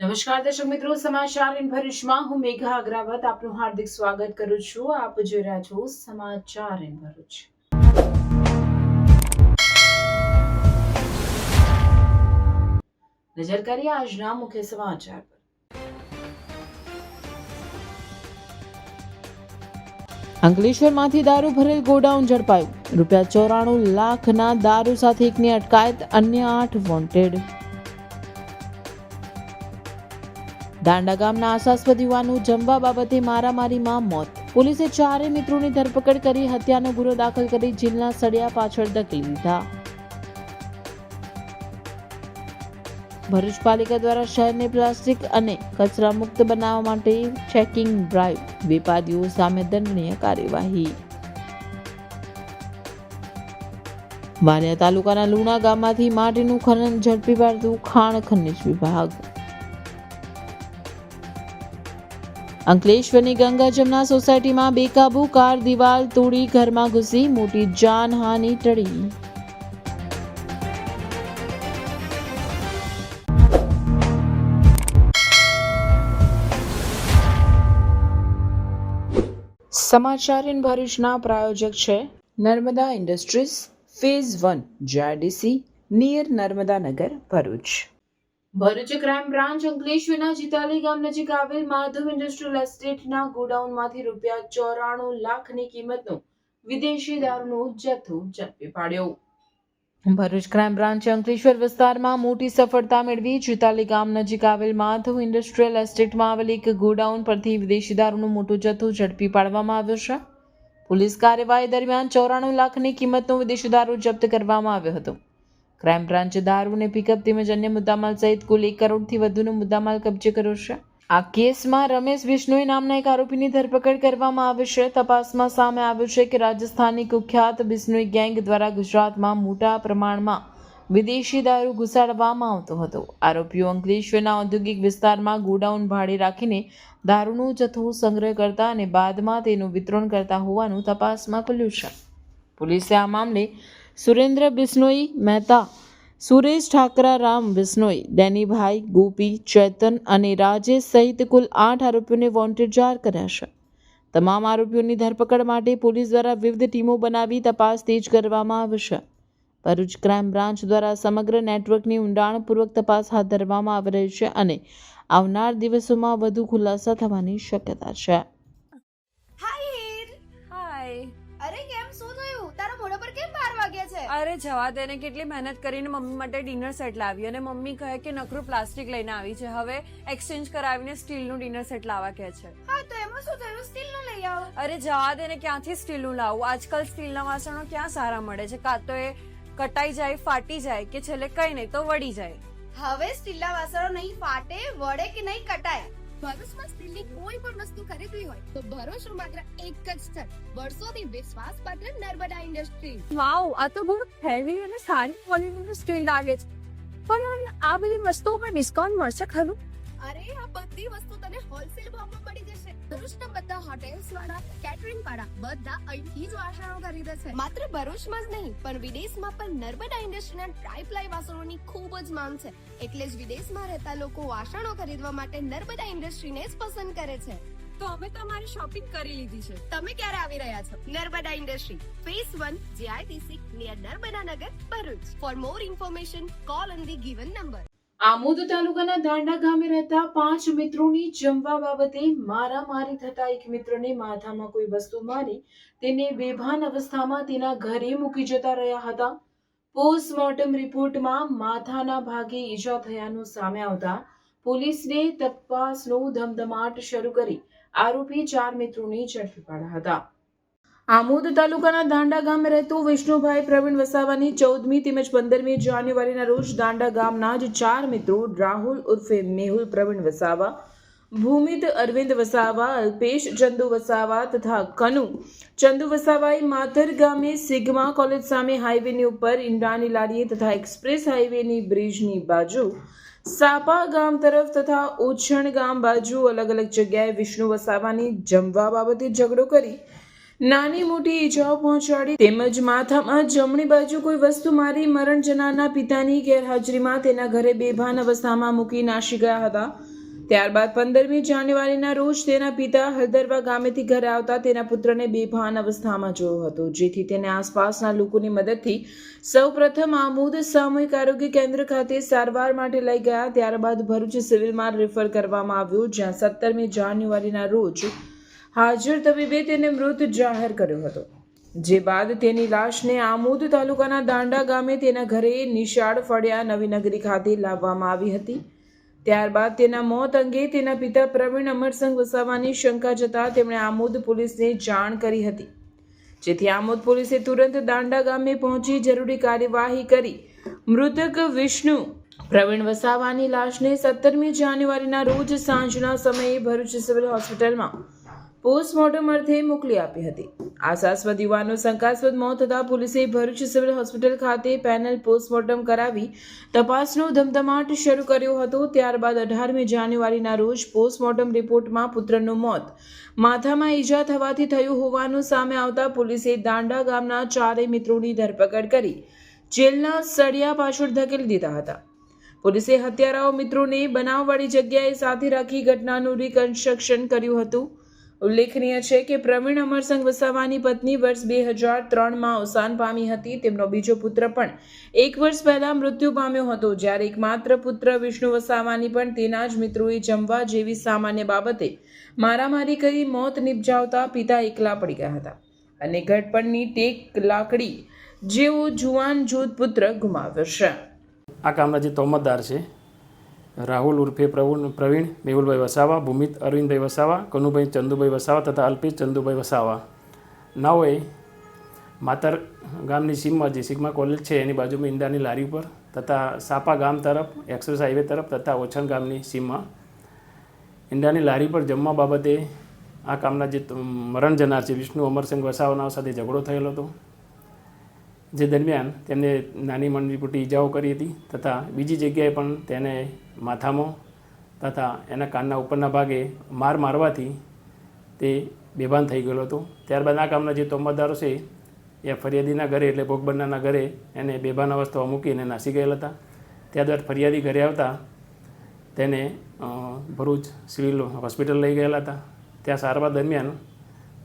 નમસ્કાર દર્શક મિત્રો, સમાચાર ઇન ભરૂચમાં હું મેઘા અગ્રવાલ આપનું હાર્દિક સ્વાગત કરું છું. આપ જોઈ રહ્યા છો સમાચાર ઇન ભરૂચ. નજર કરીએ આજના મુખ્ય સમાચાર પર. અંકલેશ્વરમાંથી દારૂ ભરેલ ગોડાઉન ઝડપાયું. ₹94 લાખના દારૂ સાથે એકની અટકાયત, અન્ય 8 વોન્ટેડ. દાંડા ગામના આશાસ્પદ યુવાનનું જમવા બાબતે મારામારીમાં મોત. પોલીસે 4 મિત્રોની ધરપકડ કરી હત્યાનો ગુનો દાખલ કરી જેલના સળિયા પાછળ ધકેલી દીધા. ભરૂચ પાલિકા દ્વારા શહેરને પ્લાસ્ટિક અને કચરા મુક્ત બનાવવા માટે ચેકિંગ ડ્રાઈવ. વેપારીઓ સામે દંડનીય કાર્યવાહી. વાલિયા તાલુકાના લુણા ગામમાંથી માટીનું ખનન ઝડપી પાડતું ખાણ ખનિજ વિભાગ. અંકલેશ્વરની ગંગા જમના સોસાયટીમાં બેકાબુ કાર દિવાલ તોડી ઘરમાં ઘૂસી, મોટી જાનહાનિ ટળી. સમાચાર ઇન ભરૂચના પ્રાયોજક છે Narmada industries phase 1 GIDC near Narmada Nagar Bharuch. Bharuch crime branch અંકલેશ્વરના જીતાલી ગામ નજીક આવેલ માધવ ઇન્ડસ્ટ્રીયલ એસ્ટેટના ગોડાઉનમાંથી ₹94 લાખની કિંમતનો વિદેશી દારૂનો જથ્થો ઝડપી પાડ્યો. ભરૂચ ક્રાઇમ બ્રાન્ચે અંકલેશ્વર વિસ્તારમાં મોટી સફળતા મેળવી જીતાલી ગામ નજીક આવેલ માધવ ઇન્ડસ્ટ્રીયલ એસ્ટેટમાં આવેલ એક ગોડાઉન પરથી વિદેશી દારૂનો મોટો જથ્થો ઝડપી પાડવામાં આવ્યો છે. પોલીસ કાર્યવાહી દરમિયાન 94 લાખની કિંમતનો વિદેશી દારૂ જપ્ત કરવામાં આવ્યો હતો. ક્રાઇમ બ્રાન્ચે દારૂ અને પિકઅપ તેમજ અન્ય મુદ્દામાલ સહિત કુલ 1 કરોડથી વધુનો મુદ્દામાલ કબજે કર્યો છે. આ કેસમાં રમેશ બિશ્નોઈ નામના એક આરોપીની ધરપકડ કરવામાં આવી છે. તપાસમાં સામે આવ્યું છે કે રાજસ્થાનની કુખ્યાત બિશ્નોઈ ગેંગ દ્વારા ગુજરાતમાં મોટા પ્રમાણમાં વિદેશી દારૂ ઘુસાડવામાં આવતો હતો. આરોપીઓ અંકલેશ્વરના ઔદ્યોગિક વિસ્તારમાં ગોડાઉન ભાડે રાખીને દારૂનો જથ્થો સંગ્રહ કરતા અને બાદમાં તેનું વિતરણ કરતા હોવાનું તપાસમાં ખુલ્યું છે. પોલીસે આ મામલે સુરેન્દ્ર બિશ્નોઈ મહેતા, સુરેશ ઠાકરારામ બિશ્નોઈ, ડેનીભાઈ, ગોપી, ચેતન અને રાજેશ સહિત કુલ 8 આરોપીઓને વોન્ટેડ જાહેર કર્યા છે. તમામ આરોપીઓની ધરપકડ માટે પોલીસ દ્વારા વિવિધ ટીમો બનાવી તપાસ તેજ કરવામાં આવી છે. ભરૂચ ક્રાઇમ બ્રાન્ચ દ્વારા સમગ્ર નેટવર્કની ઊંડાણપૂર્વક તપાસ હાથ ધરવામાં આવી રહી છે અને આવનાર દિવસોમાં વધુ ખુલાસા થવાની શક્યતા છે. અરે જવા દે ને, કેટલી મહેનત કરીને મમ્મી માટે ડિનર સેટ લાવી અને મમ્મી કહે કે નકરું પ્લાસ્ટિક લઈને આવી છે. હવે એક્સચેન્જ કરાવીને સ્ટીલનું ડિનર સેટ લાવવા કહે છે. હા તો એમાં શું થયું, સ્ટીલનું લઈ આવો. અરે જવા દે ને, ક્યાંથી સ્ટીલનું લાવું? આજકાલ સ્ટીલના વાસણો ક્યાં સારા મળે છે? કાં તો એ કટાઈ જાય, ફાટી જાય કે છેલ્લે કઈ નહીં તો વળી જાય. હવે સ્ટીલના વાસણો નહીં ફાટે, વળે કે નહીં કટાય. ભરૂચમાં સ્ટીલની કોઈ પણ વસ્તુ ખરીદવી હોય તો ભરોસો માત્ર એક જ સ્થળ, વર્ષોથી વિશ્વાસપાત્ર નર્મદા ઇન્ડસ્ટ્રીઝ. વાવ, આ તો બહુ હેવી અને સારી ક્વોલિટીનું સ્ટીલ લાગે છે. પણ આ બધી વસ્તુઓ પર ડિસ્કાઉન્ટ મળશે ખરું? અરે આ બધી વસ્તુ તને હોલસેલ ભાવમાં મળી જશે. ભરૂચના બધા હોટેલ્સ વાળા, કેટરિંગ વાળા બધા અહીંથી જ વાસણો ખરીદે છે. માત્ર ભરૂચમાં જ નહીં પણ વિદેશમાં પણ નર્મદા ઇન્ડસ્ટ્રીના ટ્રાય-પ્લાય વાસણોની ખૂબ જ માંગ છે. એટલે જ વિદેશમાં રહેતા લોકો વાસણો ખરીદવા માટે નર્મદા ઇન્ડસ્ટ્રીને જ પસંદ કરે છે. તો અમે તમારી શોપિંગ કરી લીધી છે. તમે ક્યારે આવી રહ્યા છો? Narmada industry phase 1 GIDC near Narmada Nagar Bharuch. For more information call on the given number. Amod તાલુકાના દાંડા ગામે રહેતા 5 મિત્રોની જમવા બાબતે મારામારી થતા એક મિત્રને માથામાં કોઈ વસ્તુ મારી તેને બેભાન અવસ્થામાં તેના ઘરે મૂકી જતા રહ્યા હતા. પોસ્ટમોર્ટમ રિપોર્ટમાં માથાના ભાગે ઈજા થયાનું સામે આવતા પોલીસને તપાસનો ધમધમાટ શરૂ કરી આરોપી 4 મિત્રોને ઝડપી પાડ્યા હતા. આમોદ તાલુકાના દાંડા ગામે રહેતો વિષ્ણુભાઈ પ્રવીણ વસાવાની 14મી તેમજ 15મી જાન્યુઆરીના રોજ દાંડા ગામના જ 4 મિત્રો રાહુલ ઉર્ફે મેહુલ પ્રવીણ વસાવા, ભૂમિત અરવિંદ વસાવા, અલ્પેશ ચંદુ વસાવા તથા કનુ ચંદુ વસાવાએ માથર ગામે સિગ્મા કોલેજ સામે હાઈવેની ઉપર ઈંડાની લારીએ તથા એક્સપ્રેસ હાઈવેની બ્રિજની બાજુ સાપા ગામ તરફ તથા ઓછણ ગામ બાજુ અલગ અલગ જગ્યાએ વિષ્ણુ વસાવાની જમવા બાબતે ઝઘડો કરી નાની મોટી ઈજાઓ પહોંચાડી તેમજ માથામાં જમણી બાજુ કોઈ વસ્તુ મારી મરણ જનારના પિતાની ગેરહાજરીમાં તેના ઘરે બેભાન અવસ્થામાં મૂકી નાસી ગયા હતા. ત્યારબાદ 15મી જાન્યુઆરીના રોજ તેના પિતા હળદરવા ગામેથી ઘરે આવતા તેના પુત્રને બેભાન અવસ્થામાં જોયો હતો, જેથી તેને આસપાસના લોકોની મદદથી સૌપ્રથમ આમોદ સામૂહિક આરોગ્ય કેન્દ્ર ખાતે સારવાર માટે લઈ ગયા. ત્યારબાદ ભરૂચ સિવિલમાં રેફર કરવામાં આવ્યો, જ્યાં 17મી જાન્યુઆરીના રોજ હાજર તબીબે તેને મૃત જાહેર કર્યો હતો. જે બાદ તેની લાશને આમોદ તાલુકાના દાંડા ગામે તેના ઘરે નિશાળ ફળિયા નવીનગરી ખાતે લાવવામાં આવી હતી. ત્યારબાદ તેના મોત અંગે તેના પિતા પ્રવીણ અમરસંગ વસાવાની શંકા જતા તેમણે આમોદ પોલીસને જાણ કરી હતી, જેથી આમોદ પોલીસે તુરંત દાંડા ગામે પહોંચી જરૂરી કાર્યવાહી કરી મૃતક વિષ્ણુ પ્રવીણ વસાવાની લાશને 17મી જાન્યુઆરીના રોજ સાંજના સમયે ભરૂચ સિવિલ હોસ્પિટલમાં પોસ્ટમોર્ટમ અર્થે મોકલી આપી હતી. આશાસ્પદ યુવાનનું શંકાસ્પદ મોત થતાં પોલીસે ભરૂચ સિવિલ હોસ્પિટલ ખાતે પેનલ પોસ્ટમોર્ટમ કરાવી તપાસનો ધમધમાટ શરૂ કર્યો હતો. ત્યારબાદ 18મી જાન્યુઆરીના રોજ પોસ્ટમોર્ટમ રિપોર્ટમાં પુત્રનું મોત માથામાં ઈજા થવાથી થયું હોવાનું સામે આવતા પોલીસે દાંડા ગામના 4 મિત્રોની ધરપકડ કરી જેલના સળિયા પાછળ ધકેલી દીધા હતા. પોલીસે હત્યારાઓ મિત્રોને બનાવવાળી જગ્યાએ સાથે રાખી ઘટનાનું રિકન્સ્ટ્રક્શન કર્યું હતું. ઉલ્લેખનીય છે કે પ્રવીણ અમરસંગ વસાવાની પત્ની વર્ષ 2003માં અવસાન પામી હતી. તેમનો બીજો પુત્ર પણ 1 વર્ષ પહેલા મૃત્યુ પામ્યો હતો, જ્યારે એકમાત્ર પુત્ર વિષ્ણુ વસાવાની પણ તેના જ મિત્રોએ જમવા જેવી સામાન્ય બાબતે મારામારી કરી મોત નિપજાવતા પિતા એકલા પડી ગયા હતા અને ઘડપણની ટેક લાકડી જેવો જુવાન જોધ પુત્ર ગુમાવ્યો છે. આ કામના જે તોમતદાર છે રાહુલ ઉર્ફે પ્રવીણ મેહુલભાઈ વસાવા, ભૂમિત અરવિંદભાઈ વસાવા, કનુભાઈ ચંદુભાઈ વસાવા તથા અલ્પેશ ચંદુભાઈ વસાવા નાઓએ માતર ગામની સીમમાં જે સિગ્મા કોલેજ છે એની બાજુમાં ઈંડાની લારી ઉપર તથા સાપા ગામ તરફ એક્સપ્રેસ હાઈવે તરફ તથા ઓછણ ગામની સીમમાં ઈંડાની લારી પર જમવા બાબતે આ કામના જે મરણ જનાર છે વિષ્ણુ અમરસંગ વસાવાના સાથે ઝઘડો થયેલો હતો, જે દરમિયાન તેમને નાની મોટી ઈજાઓ કરી હતી તથા બીજી જગ્યાએ પણ તેને માથામાં તથા એના કાનના ઉપરના ભાગે મારવાથી તે બેભાન થઈ ગયેલો હતો. ત્યારબાદ આ કામના જે તોમતદારો છે એ ફરિયાદીના ઘરે એટલે ભોગ બનનારના ઘરે એને બેભાન અવસ્થામાં મૂકીને નાસી ગયેલા હતા. ત્યારબાદ ફરિયાદી ઘરે આવતા તેને ભરૂચ સિવિલ હોસ્પિટલ લઈ ગયેલા હતા. ત્યાં સારવાર દરમિયાન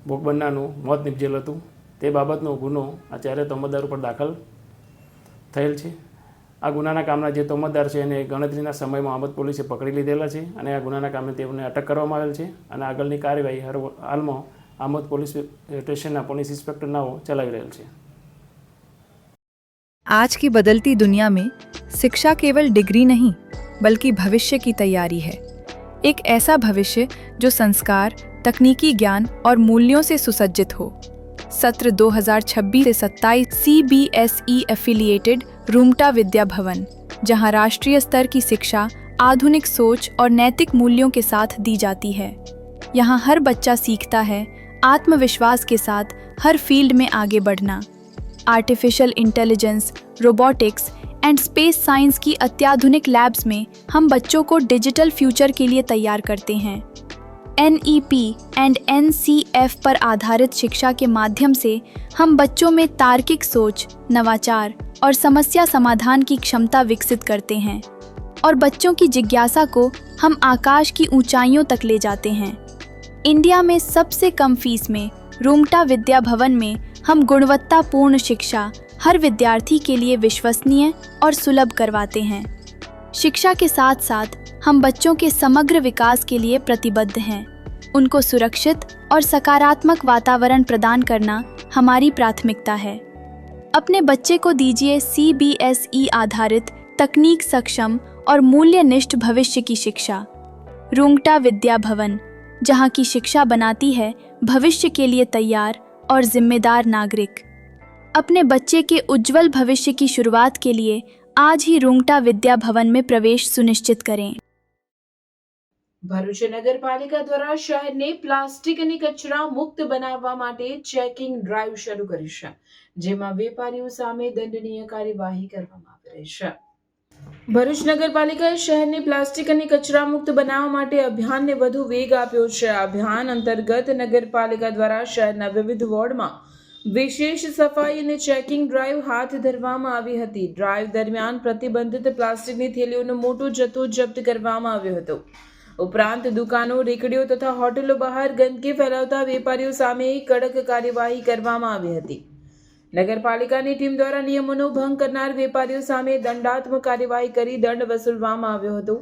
ભોગ બનનારનું મોત નિપજેલું હતું. તે બાબતનો ગુનો આ 4 તોમતદાર ઉપર દાખલ થયેલ છે. આ ગુનાના કામના જે તોમતદાર છે એને ગણતરીના સમયમાં આમોદ પોલીસે પકડી લીધેલા છે અને આ ગુનાના કામે તેઓને અટક કરવામાં આવેલ છે અને આગળની કાર્યવાહી હાલમાં આમોદ પોલીસ સ્ટેશનના પોલીસ ઇન્સ્પેક્ટર નાઓ ચલાવી રહેલ છે. आज की बदलती दुनिया में शिक्षा केवल डिग्री नहीं बल्कि भविष्य की तैयारी है. एक ऐसा भविष्य जो संस्कार, तकनीकी ज्ञान और मूल्यों से सुसज्जित हो. सत्र 2026 से 27 CBSE एफिलिएटेड रूमटा विद्या भवन, जहां राष्ट्रीय स्तर की शिक्षा आधुनिक सोच और नैतिक मूल्यों के साथ दी जाती है. यहाँ हर बच्चा सीखता है आत्मविश्वास के साथ हर फील्ड में आगे बढ़ना. Artificial intelligence, robotics and space science की अत्याधुनिक लैब्स में हम बच्चों को डिजिटल फ्यूचर के लिए तैयार करते हैं. NEP एंड NCF पर आधारित शिक्षा के माध्यम से हम बच्चों में तार्किक सोच, नवाचार और समस्या समाधान की क्षमता विकसित करते हैं और बच्चों की जिज्ञासा को हम आकाश की ऊंचाइयों तक ले जाते हैं. इंडिया में सबसे कम फीस में रूमटा विद्या भवन में हम गुणवत्तापूर्ण शिक्षा हर विद्यार्थी के लिए विश्वसनीय और सुलभ करवाते हैं. शिक्षा के साथ साथ हम बच्चों के समग्र विकास के लिए प्रतिबद्ध हैं. उनको सुरक्षित और सकारात्मक वातावरण प्रदान करना हमारी प्राथमिकता है. अपने बच्चे को दीजिए CBSE आधारित तकनीक सक्षम और मूल्यनिष्ठ भविष्य की शिक्षा. रूमटा विद्या भवन, जहाँ की शिक्षा बनाती है भविष्य के लिए तैयार और जिम्मेदार नागरिक. अपने बच्चे के उज्जवल भविष्य की शुरुआत के लिए आज ही रूमटा विद्या भवन में प्रवेश सुनिश्चित करें. ભરૂચ નગરપાલિકા દ્વારા શહેરને પ્લાસ્ટિક અને કચરા મુક્ત બનાવવા માટે ચેકિંગ ડ્રાઈવ શરૂ કરી છે, જેમાં વેપારીઓ સામે દંડનીય કાર્યવાહી કરવામાં આવી રહી છે. ભરૂચ નગરપાલિકાએ શહેરને પ્લાસ્ટિક અને કચરા મુક્ત બનાવવા માટે અભિયાનને વધુ વેગ આપ્યો છે. આ અભિયાન અંતર્ગત નગરપાલિકા દ્વારા શહેરના વિવિધ વોર્ડમાં વિશેષ સફાઈ અને ચેકિંગ ડ્રાઈવ હાથ ધરવામાં આવી હતી. ડ્રાઈવ દરમિયાન પ્રતિબંધિત પ્લાસ્ટિકની થેલીઓનો મોટો જથ્થો જપ્ત કરવામાં આવ્યો હતો. ઉપરાંત દુકાનો, રેકડીઓ તથા હોટલો બહાર ગંદકી ફેલાવતા વેપારીઓ સામે કડક કાર્યવાહી કરવામાં આવી હતી. નગરપાલિકાની ટીમ દ્વારા નિયમોનો ભંગ કરનાર વેપારીઓ સામે દંડાત્મક કાર્યવાહી કરી દંડ વસૂલવામાં આવ્યો હતો.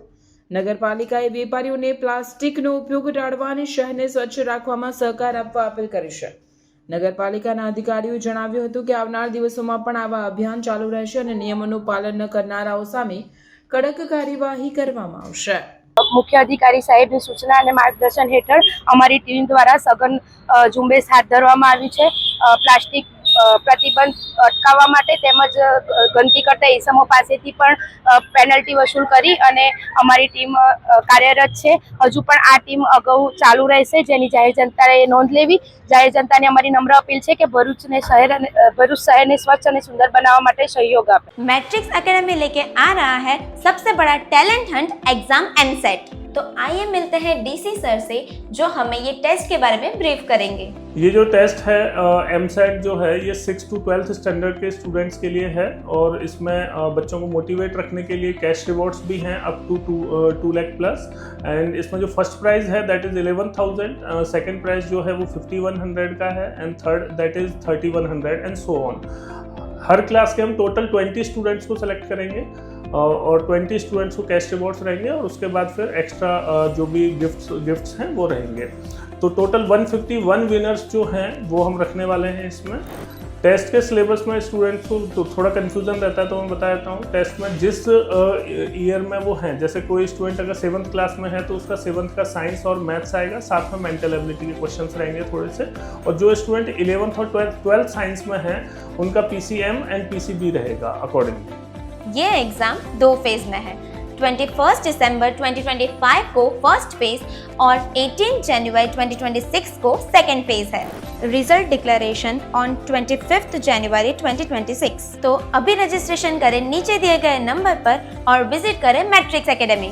નગરપાલિકાએ વેપારીઓને પ્લાસ્ટિકનો ઉપયોગ ટાળવા અને શહેરને સ્વચ્છ રાખવામાં સહકાર આપવા અપીલ કરી છે. નગરપાલિકાના અધિકારીઓએ જણાવ્યું હતું કે આવનાર દિવસોમાં પણ આવા અભિયાન ચાલુ રહેશે અને નિયમોનું પાલન ન કરનારાઓ સામે કડક કાર્યવાહી કરવામાં આવશે. મુખ્ય અધિકારી સાહેબની સૂચના અને માર્ગદર્શન હેઠળ અમારી ટીમ દ્વારા સઘન ઝુંબેશ હાથ ધરવામાં આવી છે. પ્લાસ્ટિક પ્રતિબંધ અટકાવવા માટે તેમજ ગંદકી કરતા ઇસમો પાસેથી પણ પેનલ્ટી વસૂલ કરી અને અમારી ટીમ કાર્યરત છે. હજુ પણ આ ટીમ અગાઉ ચાલુ રહેશે, જેની જાહેર જનતાએ નોંધ લેવી. જાહેર જનતાને અમારી નમ્ર અપીલ છે કે ભરૂચ શહેરને સ્વચ્છ અને સુંદર બનાવવા માટે સહयोग આપે. मैट्रिक्स एकेडमी लेके आ रहा है सबसे बड़ा टैलेंट हंट एग्जाम एमसेट। तो आइए मिलते हैं डीसी सर से जो हमें ये टेस्ट के बारे में ब्रीफ करेंगे। ये जो टेस्ट है एमसेट जो है ये 6 to 12th स्टैंडर्ड के स्टूडेंट्स के लिए है और इसमें बच्चों को मोटिवेट रखने के लिए कैश रिवॉर्ड्स भी हैं up to 2 lakh plus. And इसमें जो फर्स्ट प्राइज़ है दैट इज़ 11,000, सेकंड प्राइज़ जो है वो 5,100 का है and third that is 3,100 and so on. हर क्लास के हम टोटल 20 स्टूडेंट्स को सेलेक्ट करेंगे और 20 स्टूडेंट्स को कैश रिवॉर्ड्स रहेंगे और उसके बाद फिर एक्स्ट्रा जो भी गिफ्ट्स हैं वो रहेंगे। तो टोटल 151 विनर्स जो हैं वो हम रखने वाले हैं इसमें। टेस्ट के सिलेबस में स्टूडेंट्स को तो थोड़ा कन्फ्यूज़न रहता है, तो मैं बता देता हूँ। टेस्ट में जिस ईयर में वो हैं, जैसे कोई स्टूडेंट अगर 7th क्लास में है तो उसका 7th का साइंस और मैथ्स आएगा, साथ में मेंटल एबिलिटी के क्वेश्चंस रहेंगे थोड़े से। और जो स्टूडेंट 11th और 12th साइंस में हैं उनका PCM एंड PCB रहेगा अकॉर्डिंगली। ये एग्जाम 2 फेज में है। 21 दिसंबर 2025 को फर्स्ट फेज और 18 जनवरी 2026 को सेकेंड फेज है। रिजल्ट डिक्लेरेशन ऑन 25 जनवरी 2026। तो अभी रजिस्ट्रेशन करें नीचे दिए गए नंबर पर और विजिट करें मैट्रिक्स एकेडमी।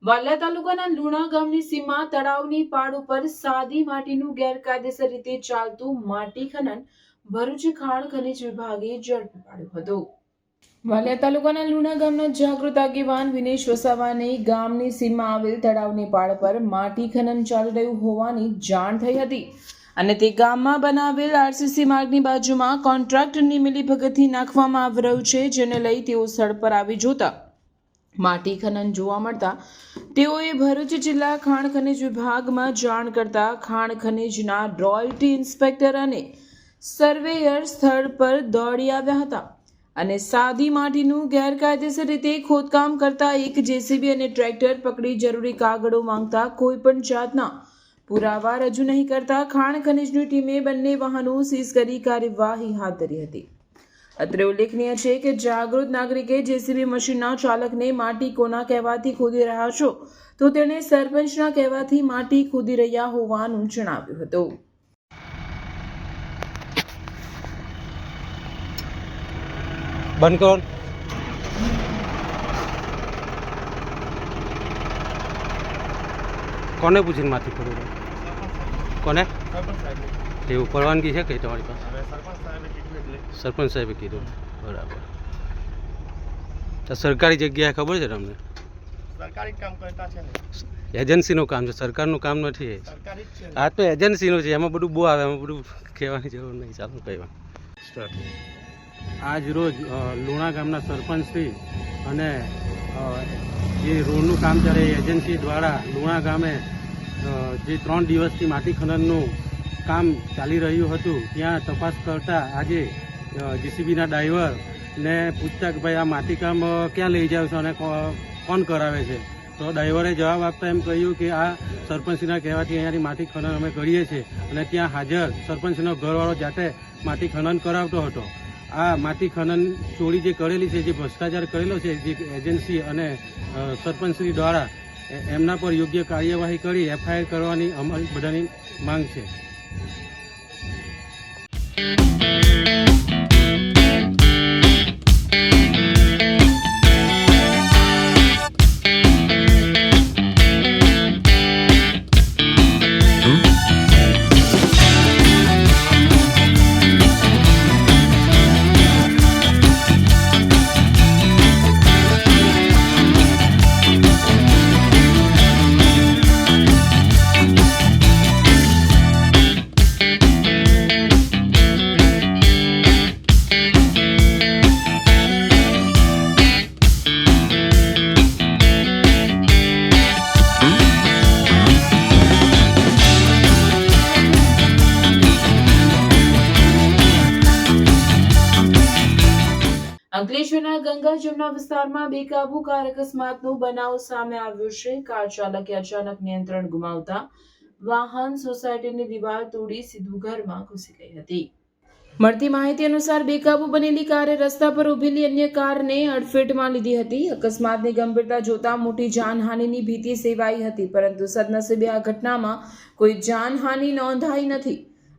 વાલિયા તાલુકાના લુણા ગામની સીમા તળાવની પાળ ઉપર સાદી માટીનું ગેરકાયદેસર રીતે ચાલતું માટી ખનન ભરૂચ ખાણ ખનિજ વિભાગે ઝડપી પાડ્યું હતું. વાલિયા તાલુકાના લુણા ગામના જાગૃત આગેવાન વિનેશ વસાવાને ગામની સીમમાં આવેલ તળાવની પાળ પર માટી ખનન ચાલી રહ્યું હોવાની જાણ થઈ હતી અને તે ગામમાં બનાવેલ RCC માર્ગની બાજુમાં કોન્ટ્રાક્ટરની મિલીભગતથી નાખવામાં આવી રહ્યું છે, જેને લઈ તેઓ સ્થળ પર આવી જોતા માટી ખનન જોવા મળતા તેઓએ ભરૂચ જિલ્લા ખાણ ખનિજ વિભાગમાં જાણ કરતા ખાણ ખનિજના રોયલ્ટી ઇન્સ્પેક્ટર અને સર્વેયર સ્થળ પર દોડી આવ્યા હતા અને સાદી માટીનું ગેરકાયદેસર રીતે ખોદકામ કરતા એક JCB અને ટ્રેક્ટર પકડી જરૂરી કાગળો માંગતા કોઈ પણ જાતના પુરાવા રજૂ નહીં કરતા ખાણ ખનિજની ટીમે બંને વાહનો સીઝ કરી કાર્યવાહી હાથ ધરી હતી. અત્રે ઉલ્લેખનીય છે કે જાગૃત નાગરિકે JCB મશીનના ચાલકને માટી કોના કહેવાથી ખોદી રહ્યા છો તો તેણે સરપંચના કહેવાથી માટી ખોદી રહ્યા હોવાનું જણાવ્યું હતું. બંધ કરો. કોને પૂછીને માટી ખોદવું? કોને? એવું પરવાનગી છે કે તમારી પાસે? સરપંચ સાહેબે કીધું. બરાબર. તો સરકારી જગ્યાએ ખબર છે તમને? સરકારી કામ કરતા છે ને. એજન્સીનું કામ છે, સરકારનું કામ નથી. આ તો એજન્સીનું છે, એમાં બધું બહુ આવે, એમાં બધું કહેવાની જરૂર નહીં. ચાલો કહેવા. આજ રોજ લુણા ગામના સરપંચશ્રી અને જે રોડનું કામ ચાલે એ એજન્સી દ્વારા લુણા ગામે જે 3 દિવસથી માટી ખનનનું કામ ચાલી રહ્યું હતું ત્યાં તપાસ કરતા આજે JCBના ડ્રાઈવરને પૂછતા કે ભાઈ આ માટી કામ ક્યાં લઈ જાવ છો અને કોણ કરાવે છે, તો ડ્રાઈવરે જવાબ આપતા એમ કહ્યું કે આ સરપંચના કહેવાથી અહીંયાથી માટી ખનન અમે કરીએ છીએ અને ત્યાં હાજર સરપંચનો ઘરવાળો જાતે માટી ખનન કરાવતો હતો. આ માટી ખનન ચોરી જે કરેલી છે, જે ભ્રષ્ટાચાર કરેલો છે જે એજન્સી અને સરપંચશ્રી દ્વારા, એમના પર યોગ્ય કાર્યવાહી કરી FIR કરવાની અમારી બધાની માંગ છે. શહેરના ગંગા જમના વિસ્તારમાં બેકાબુ કાર અકસ્માતનો બનાવ સામે આવ્યો છે. કાર ચાલકે અચાનક નિયંત્રણ ગુમાવતા વાહન સોસાયટીની દીવાલ તોડી સીધું ઘરમાં ઘૂસી ગઈ હતી. મળતી માહિતી અનુસાર બેકાબુ બનેલી કારે રસ્તા પર ઉભેલી અન્ય કારને અડફેટમાં લીધી હતી. અકસ્માતની ગંભીરતા જોતા મોટી જાનહાનિની ભીતિ સેવાઈ હતી, પરંતુ સદનસીબે આ ઘટનામાં કોઈ જાનહાનિ નોંધાઈ નથી.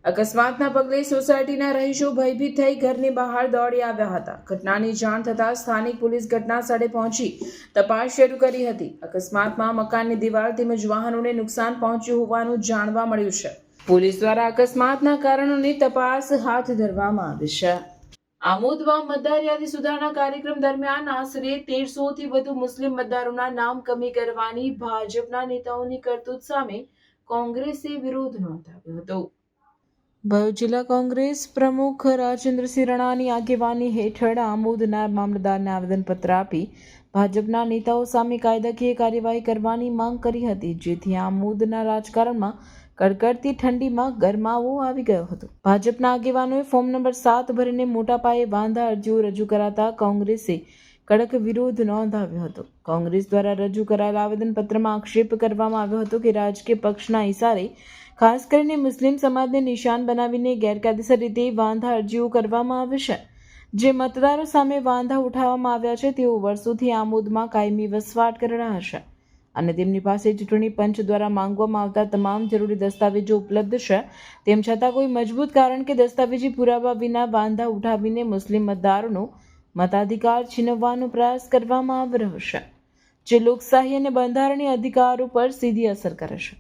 અકસ્માતના પગલે સોસાયટીના રહીશો ભયભીત થઈ ઘરની બહાર દોડી આવ્યા હતા. ઘટનાની જાણ થતાં સ્થાનિક પોલીસ ઘટના સ્થળે પહોંચી તપાસ શરૂ કરી હતી. અકસ્માતમાં મકાનની દીવાલ તેમજ વાહનોને નુકસાન પહોંચ્યું હોવાનું જાણવા મળ્યું છે. પોલીસ દ્વારા અકસ્માતના કારણોની તપાસ હાથ ધરવામાં આવી છે. આમોદમાં મતદાર યાદી સુધારણા કાર્યક્રમ દરમિયાન આશરે 1300થી વધુ મુસ્લિમ મતદારોના નામ કમી કરવાની ભાજપના નેતાઓની કરતૂત સામે કોંગ્રેસે વિરોધ નોંધાવ્યો હતો. ભરૂચ જિલ્લા કોંગ્રેસ પ્રમુખ રાજેન્દ્રસિંહ રણાની આગેવાની હેઠળ આમોદ નાયબ મામલતદારને આવેદનપત્ર આપી ભાજપના નેતાઓ સામે કાયદાકીય કાર્યવાહી કરવાની માંગ કરી હતી, જેથી આમોદના રાજકારણમાં કડકડતી ઠંડીમાં ગરમાવો આવી ગયો હતો. ભાજપના આગેવાનોએ ફોર્મ નંબર 7 ભરીને મોટા પાયે વાંધા અરજીઓ રજૂ કરાતા કોંગ્રેસે કડક વિરોધ નોંધાવ્યો હતો. કોંગ્રેસ દ્વારા રજૂ કરાયેલા આવેદનપત્રમાં આક્ષેપ કરવામાં આવ્યો હતો કે રાજકીય પક્ષના ઇશારે ખાસ કરીને મુસ્લિમ સમાજને નિશાન બનાવીને ગેરકાયદેસર રીતે વાંધા અરજીઓ કરવામાં આવે છે. જે મતદારો સામે વાંધા ઉઠાવવામાં આવ્યા છે તેઓ વર્ષોથી આમોદમાં કાયમી વસવાટ કરી રહ્યા છે અને તેમની પાસે ચૂંટણી પંચ દ્વારા માંગવામાં આવતા તમામ જરૂરી દસ્તાવેજો ઉપલબ્ધ છે. તેમ છતાં કોઈ મજબૂત કારણ કે દસ્તાવેજી પુરાવા વિના વાંધા ઉઠાવીને મુસ્લિમ મતદારોનો મતાધિકાર છીનવવાનો પ્રયાસ કરવામાં આવી રહ્યો છે, જે લોકશાહી અને બંધારણીય અધિકારો પર સીધી અસર કરે છે.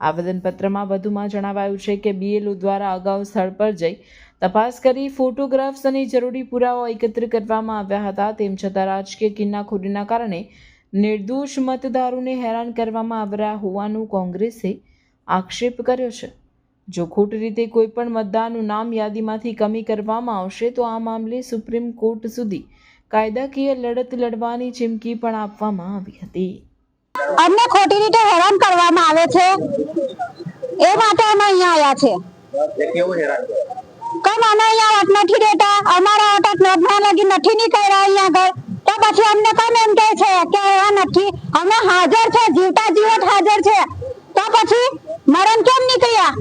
આવેદનપત્રમાં વધુમાં જણાવાયું છે કે BLO દ્વારા અગાઉ સ્થળ પર જઈ તપાસ કરી ફોટોગ્રાફ્સ અને જરૂરી પુરાવાઓ એકત્ર કરવામાં આવ્યા હતા. તેમ છતાં રાજકીય કિન્નાખોરીના કારણે નિર્દોષ મતદારોને હેરાન કરવામાં આવી રહ્યા હોવાનું કોંગ્રેસે આક્ષેપ કર્યો છે. જો ખોટી રીતે કોઈ પણ મતદારનું નામ યાદીમાંથી કમી કરવામાં આવશે તો આ મામલે સુપ્રીમ કોર્ટ સુધી કાયદાકીય લડત લડવાની ચીમકી પણ આપવામાં આવી હતી. અમને ખોટી રીતે હેરાન કરવામાં આવે છે, એ માટે અમે અહીંયા આવ્યા છે. કમ અમે અહીંયા વોટ નથી દેતા, અમારા વોટ નોંધવા લગી નથી નીકળ્યા અહીંયા આગળ, તો પછી અમને કોણ એમ કહે છે કે એવા નથી? અમે હાજર છે, જીવતા જીવત હાજર છે, તો પછી મરણ કેમ નીકળ્યા?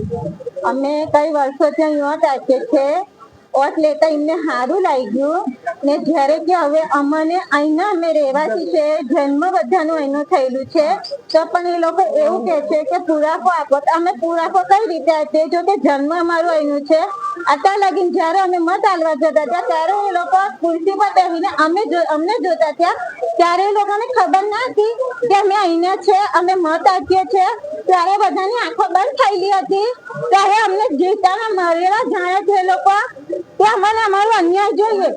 અમે કઈ વર્ષોથી અહીંયા રાખીએ છે, વોટ લેતા એમને સારું લાગ્યું ને જ્યારે કે હવે અમને અહીંના અમે રહેવાસી છે, જન્મ બધાનું અહીંનું થયેલું છે, તો પણ એ લોકો એવું કહે છે કે પુરાવો આપો. અમે પુરાવો કઈ રીતે આપીએ? જો કે જન્મ અમારું અહીંનું છે. અત્યાર લગીને જ્યારે અમે મત આલવા જતા હતા ત્યારે એ લોકો ખુરશી પર બેસીને અમને જોતા હતા, ત્યારે એ લોકોને ખબર ના હતી કે અમે અહીંના છે, અમે મત આપીએ છીએ. ત્યારે બધાની આંખો બંધ થયેલી હતી, ત્યારે અમને જીવતાના મરેલા જાણે છે એ લોકો કે અમને અમારું અન્યાય જોઈએ.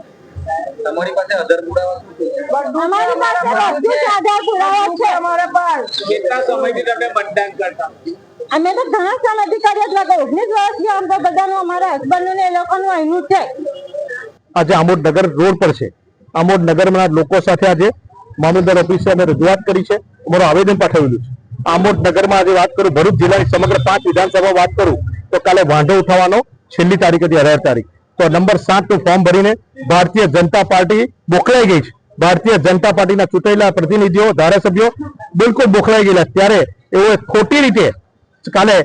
તમારી પાસે આધાર પુરાવા અમારી પાસે બધું જ આધાર પુરાવા છે. અમારા પાસે કેટલા સમયથી તમે મતદાન કરતા? અમે તો ઘણા સમયથી કરીએ છીએ, 19 વર્ષથી આમ તો બધાનું અમારા હસબન્ડનું ને એ લોકોનું અહીંનું છે. આજે આમોદ નગર રોડ પર છે. આમોદ નગરના લોકો સાથે આજે મામલતદાર ઓફિસે અમે રજૂઆત કરી છે, અમારું આવેદન પાઠવેલું છે. આમોદ નગરમાં આજે વાત કરું, ભરૂચ જિલ્લાની સમગ્ર 5 વિધાનસભા વાત કરું તો કાલે વાંધો ઉઠાવવાનો છેલ્લી તારીખ હતી 18 તારીખ. તો નંબર 7 નું ફોર્મ ભરીને ભારતીય જનતા પાર્ટી બોખલાઈ ગઈ છે. ભારતીય જનતા પાર્ટીના ચૂંટાયેલા પ્રતિનિધિઓ, ધારાસભ્યો બિલકુલ બોખલાઈ ગયેલા. ત્યારે એવો ખોટી રીતે કાલે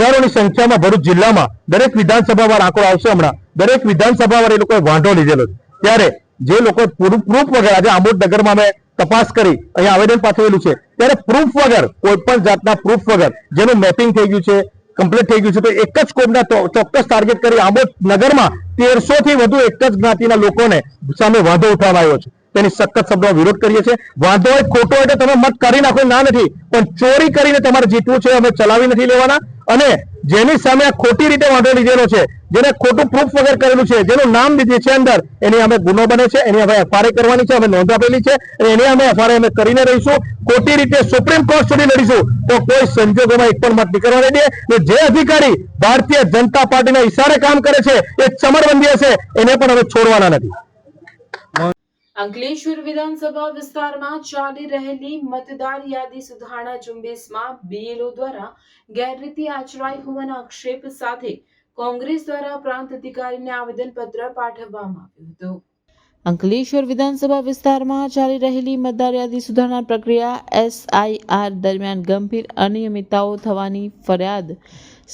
હજારોની સંખ્યામાં ભરૂચ જિલ્લામાં દરેક વિધાનસભામાં આંકડો આવશે, હમણાં દરેક વિધાનસભામાં એ લોકોએ વાંધો લીધેલો છે. ત્યારે જે લોકો પ્રૂફ વગર આજે આમોદ નગરમાં અમે તપાસ કરી અહીંયા આવેદન પાઠવેલું છે, ત્યારે પ્રૂફ વગર, કોઈ પણ જાતના પ્રૂફ વગર જેનું મેપિંગ થઈ ગયું છે, કમ્પ્લીટ થઈ ગયું છે, તો એક જ કોડના ચોક્કસ ટાર્ગેટ કરી આમોદ નગરમાં 1300 થી વધુ એક જ જ્ઞાતિના લોકોને સામે વાંધો ઉઠાવવામાં આવ્યો છે. તેની સખત શબ્દોમાં વિરોધ કરીએ છીએ. વાંધો હોય ખોટો હોય તો તમે મત કરી નાખો, ના નથી, પણ ચોરી કરીને તમારે જીતવું છે, અમે ચલાવી નથી લેવાના. અને જેની સામે આ ખોટી રીતે વાંધો લીધેલો છે, જેને ખોટું પ્રૂફ વગર કરેલું છે, જેનું નામ લીધે છે અંદર, એની અમે ગુનો બને છે, એની હવે FRI કરવાની છે, અમે નોંધ આપેલી છે, અને એની અમે FRI અમે કરીને રહીશું. ખોટી રીતે સુપ્રીમ કોર્ટ સુધી લડીશું, તો કોઈ સંજોગોમાં એક પણ મત નીકળવા નહીં દે. જે અધિકારી ભારતીય જનતા પાર્ટીના ઇશારે કામ કરે છે એ ચમરબંધી હશે, એને પણ અમે છોડવાના નથી. અંકલેશ્વર વિધાનસભા વિસ્તારમાં ચાલી રહેલી મતદાર યાદી સુધારણા ઝુંબેશમાં BLO દ્વારા ગેરરીતિ આચરાઈ હોવાના આક્ષેપ સાથે કોંગ્રેસ દ્વારા પ્રાંત અધિકારીને આવેદનપત્ર પાઠવવામાં આવ્યું હતું. અંકલેશ્વર વિધાનસભા વિસ્તારમાં ચાલી રહેલી મતદાર યાદી સુધારણા પ્રક્રિયા SIR દરમિયાન ગંભીર અનિયમિતતાઓ થવાની ફરિયાદ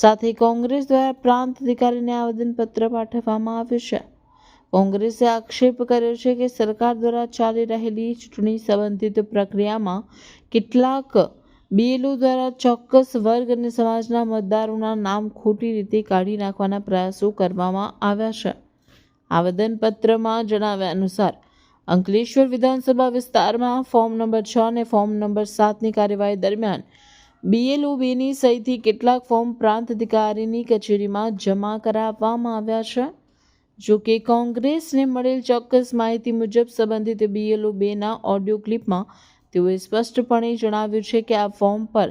સાથે કોંગ્રેસ દ્વારા પ્રાંત અધિકારીને આવેદનપત્ર પાઠવવામાં આવ્યું છે. કોંગ્રેસે આક્ષેપ કર્યો છે કે સરકાર દ્વારા ચાલી રહેલી ચૂંટણી સંબંધિત પ્રક્રિયામાં કેટલાક BLO દ્વારા ચોક્કસ વર્ગ અને સમાજના મતદારોના નામ ખોટી રીતે કાઢી નાખવાના પ્રયાસો કરવામાં આવ્યા છે. આવેદનપત્રમાં જણાવ્યા અનુસાર અંકલેશ્વર વિધાનસભા વિસ્તારમાં ફોર્મ નંબર 6 અને ફોર્મ નંબર 7ની કાર્યવાહી દરમિયાન BLO 2ની સહીથી કેટલાક ફોર્મ પ્રાંત અધિકારીની કચેરીમાં જમા કરાવવામાં આવ્યા છે. જો કે કોંગ્રેસને મળેલ ચોક્કસ માહિતી મુજબ સંબંધિત BLO 2ના ઓડિયો ક્લિપમાં તેઓએ સ્પષ્ટપણે જણાવ્યું છે કે આ ફોર્મ પર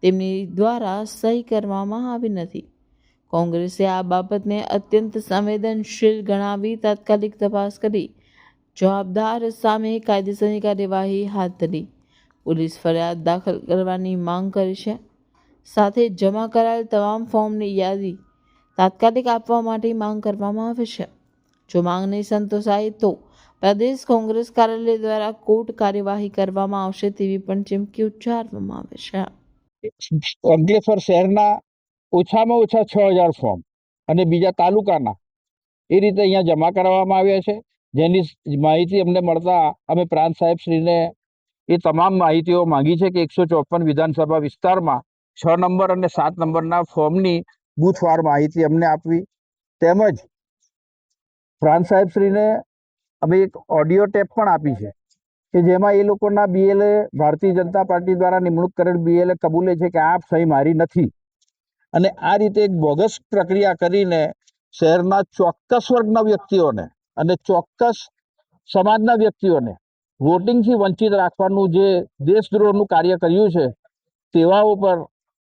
તેમની દ્વારા સહી કરવામાં આવી નથી. કોંગ્રેસે આ બાબતને અત્યંત સંવેદનશીલ ગણાવી તાત્કાલિક તપાસ કરી જવાબદાર સામે કાયદેસરની કાર્યવાહી હાથ ધરી પોલીસ ફરિયાદ દાખલ કરવાની માંગ કરી છે. સાથે જમા કરાયેલ તમામ ફોર્મની યાદી તાત્કાલિક આપવા માટે માંગ કરવામાં આવી છે. જો માંગ નહીં સંતોષાય તો પ્રદેશ કોંગ્રેસ કાર્યાલય દ્વારા કોર્ટ કાર્યવાહી કરવામાં આવશે તેવી પણ ચીમકી ઉચ્ચારવામાં આવે છે. અંકલેશ્વર શહેરના ઓછામાં ઓછા 6000 ફોર્મ અને બીજા તાલુકાના એ રીતે અહીંયા જમા કરાવવામાં આવ્યા છે. જેની માહિતી અમને મળતા અમે પ્રાંત સાહેબશ્રીને એ તમામ માહિતીઓ માંગી છે કે 154 વિધાનસભા વિસ્તારમાં 6 નંબર અને 7 નંબરના ફોર્મની બૂથવાર માહિતી અમને આપવી. તેમજ પ્રાંત સાહેબશ્રીને અમે એક ઓડિયો ટેપ પણ આપી છે કે જેમાં એ લોકોના BLA ભારતીય જનતા પાર્ટી દ્વારા નિમણૂક કરેલ BLA કબૂલે છે કે આ સહી મારી નથી અને આ રીતે એક બોગસ પ્રક્રિયા કરીને શહેરના ચોક્કસ વર્ગના વ્યક્તિઓને અને ચોક્કસ સમાજના વ્યક્તિઓને વોટિંગથી વંચિત રાખવાનું જે દેશદ્રોહનું કાર્ય કર્યું છે તેવા ઉપર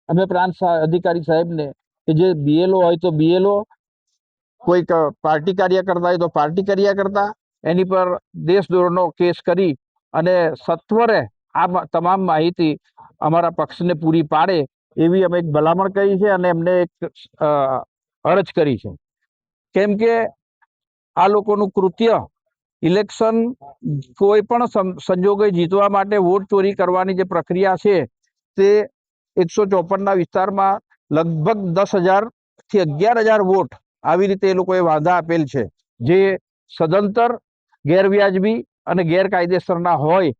અમે પ્રાંત અધિકારી સાહેબને કે જે BLO હોય તો BLO, કોઈક પાર્ટી કાર્યકર્તા હોય તો પાર્ટી કાર્યકર્તા એની પર દેશદ્રોહનો કેસ કરી અને સત્વરે આ તમામ માહિતી અમારા પક્ષને પૂરી પાડે એવી અમે એક ભલામણ કરી છે અને એમને એક અરજ કરી છે. કેમ કે આ લોકોનું કૃત્ય ઇલેક્શન કોઈ પણ સંજોગે જીતવા માટે વોટ ચોરી કરવાની જે પ્રક્રિયા છે તે 154ના વિસ્તારમાં લગભગ 10,000 થી 11,000 વોટ આવી રીતે એ લોકોએ વાંધા આપેલ છે જે સદંતર ગેરવ્યાજબી અને ગેરકાયદેસરના હોય.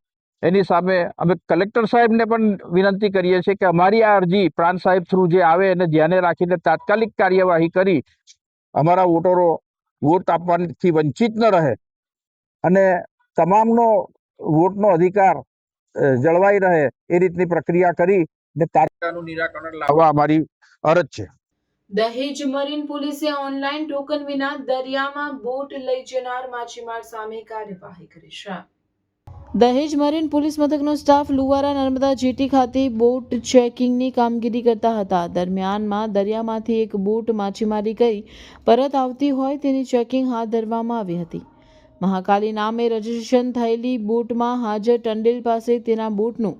એની સામે અમે કલેક્ટર સાહેબને પણ વિનંતી કરીએ છીએ કે અમારી આ અરજી પ્રાંત સાહેબ થ્રુ જે આવે એને ધ્યાને રાખીને તાત્કાલિક કાર્યવાહી કરી અમારા વોટરો વોટ આપવાથી વંચિત ન રહે અને તમામનો વોટનો અધિકાર જળવાઈ રહે એ રીતની પ્રક્રિયા કરી ને તાત્કાલિક નિરાકરણ લાવવા અમારી અરજ છે. દહેજ મરીન પોલીસે ઓનલાઈન ટોકન વિના દરિયામાં બોટ લઈ જનાર માછીમાર સામે કાર્યવાહી કરી છે. દહેજ મરીન પોલીસ મથકનો સ્ટાફ લુવારા નર્મદા જેટી ખાતે બોટ ચેકિંગની કામગીરી કરતા હતા. દરમિયાનમાં દરિયામાંથી એક બોટ માછીમારી કરી પરત આવતી હોય તેની ચેકિંગ હાથ ધરવામાં આવી હતી. મહાકાલી નામે રજીસ્ટ્રેશન થયેલી બોટમાં હાજર ટંડેલ પાસે તેના બોટનું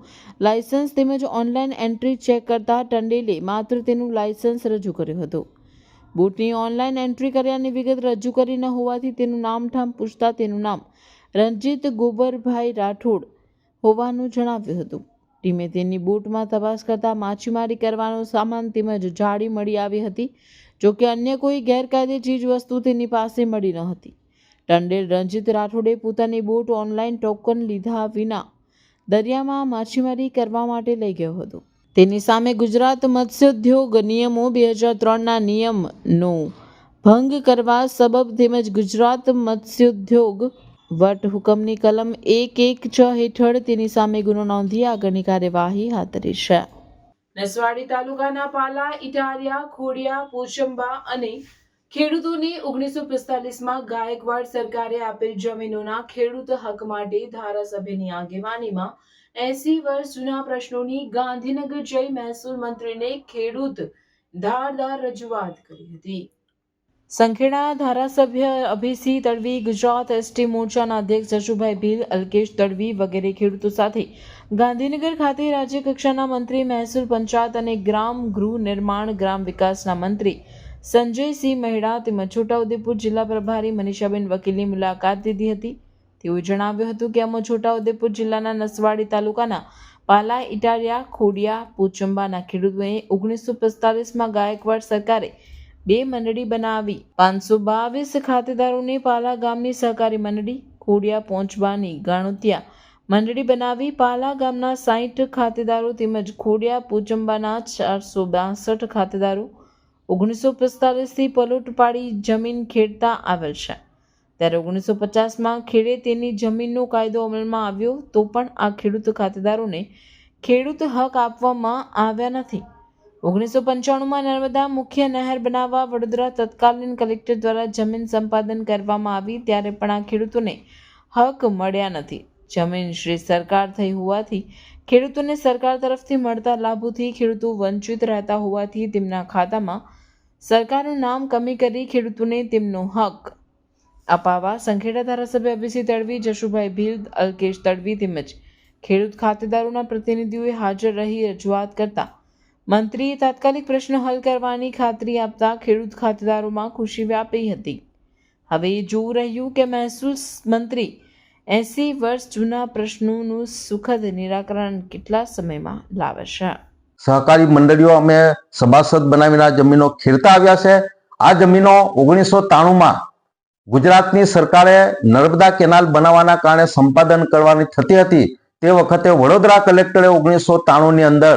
લાયસન્સ તેમજ ઓનલાઈન એન્ટ્રી ચેક કરતા ટંડેલે માત્ર તેનું લાયસન્સ રજૂ કર્યું હતું. બોટની ઓનલાઈન એન્ટ્રી કર્યાની વિગત રજૂ કરી ન હોવાથી તેનું નામઠામ પૂછતા તેનું નામ રણજીત ગોબરભાઈ રાઠોડ હોવાનું જણાવ્યું હતું. ટીમે તેની બોટમાં તપાસ કરતા માછીમારી કરવાનો સામાન તેમજ જાળી મળી આવી હતી. જોકે અન્ય કોઈ ગેરકાયદે ચીજ વસ્તુ તેની પાસે મળી ન હતી. ટંડેલ રણજીત રાઠોડે પોતાની બોટ ઓનલાઈન ટોકન લીધા વિના દરિયામાં માછીમારી કરવા માટે લઈ ગયો હતો. તેની સામે ગુજરાત મત્સ્યોદ્યોગ નિયમો 2003ના નિયમનો ભંગ કરવા સબબ તેમજ ગુજરાત મત્સ્યોદ્યોગ વટહુકમની કલમ 116 હેઠળ તેની સામે ગુનો નોંધી આગળની કાર્યવાહી હાથ ધરી છે. નસવાડી તાલુકાના પાલા, ઇટારિયા, ખોડિયા, પોચંબા અને ખેડૂતોને 1945માં ગાયકવાડ સરકારે આપેલ જમીનોના ખેડૂત હક માટે ધારાસભ્યની આગેવાનીમાં 80 વર્ષ જૂના પ્રશ્નોની ગાંધીનગર જઈ મહેસૂલ મંત્રીને ખેડૂત ધારદાર રજૂઆત કરી હતી. સંખેડા ધારાસભ્ય અભિસિંહ તડવી, ગુજરાત ST મોરચાના અધ્યક્ષ જશુભાઈ ભીલ, અલ્કેશ તડવી વગેરે ખેડૂતો સાથે ગાંધીનગર ખાતે રાજ્ય કક્ષાના મંત્રી, મહેસૂલ, પંચાયત અને ગ્રામ ગૃહ નિર્માણ ગ્રામ વિકાસના મંત્રી સંજયસિંહ મહેડા તેમજ છોટાઉદેપુર જિલ્લા પ્રભારી મનીષાબેન વકીલની મુલાકાત લીધી હતી. તેઓએ જણાવ્યું હતું કે અમો છોટાઉદેપુર જિલ્લાના નસવાડી તાલુકાના પાલા ઇટારિયા ખોડિયા પૂચંબાના ખેડૂતોએ 1945માં ગાયકવાડ સરકારે 2 મંડળી બનાવી 522 ખાતેદારોને પાલા ગામની સહકારી મંડળી, ખોડિયા પોંચબાની ગાણોતિયા મંડળી બનાવી પાલા ગામના 60 ખાતેદારો તેમજ ખોડિયા પૂચંબાના 462 ખાતેદારો 1945થી પલોટ પાડી જમીન ખેડતા આવેલ છે. ત્યારે 1950માં ખેડે તેની જમીનનો કાયદો અમલમાં આવ્યો તો પણ આ ખેડૂત ખાતેદારોને ખેડૂત હક આપવામાં આવ્યા નથી. 1995માં નર્મદા મુખ્ય નહેર બનાવવા વડોદરા તત્કાલીન કલેક્ટર દ્વારા જમીન સંપાદન કરવામાં આવી ત્યારે પણ આ ખેડૂતોને હક મળ્યા નથી. જમીન શ્રી સરકાર થઈ હોવાથી ખેડૂતોને સરકાર તરફથી મળતા લાભોથી ખેડૂતો વંચિત રહેતા હોવાથી તેમના ખાતામાં સરકારનું નામ કમી કરી ખેડૂતોને તેમનો હક અપાવવા સંખેડા ધારાસભ્ય અભિસિંહ તડવી, જશુભાઈ ભીલ, અલ્કેશ તડવી તેમજ ખેડૂત ખાતેદારોના પ્રતિનિધિઓએ હાજર રહી રજૂઆત કરતા મંત્રીએ તાત્કાલિક પ્રશ્ન હલ કરવાની ખાતરી આપતા ખેડૂત ખાતેદારોમાં ખુશી વ્યાપી હતી. હવે એ જોવું રહ્યું કે મહેસૂલ મંત્રી 80 વર્ષ જૂના પ્રશ્નોનું સુખદ નિરાકરણ કેટલા સમયમાં લાવે છે. સહકારી મંડળીઓ અમે સભાસદ બનાવીને આ જમીનો ખેડતા આવ્યા છે. આ જમીનો 1993માં ગુજરાતની સરકારે નર્મદા કેનાલ બનાવવાના કારણે સંપાદન કરવાની થતી હતી. તે વખતે વડોદરા કલેક્ટરે 1993ની અંદર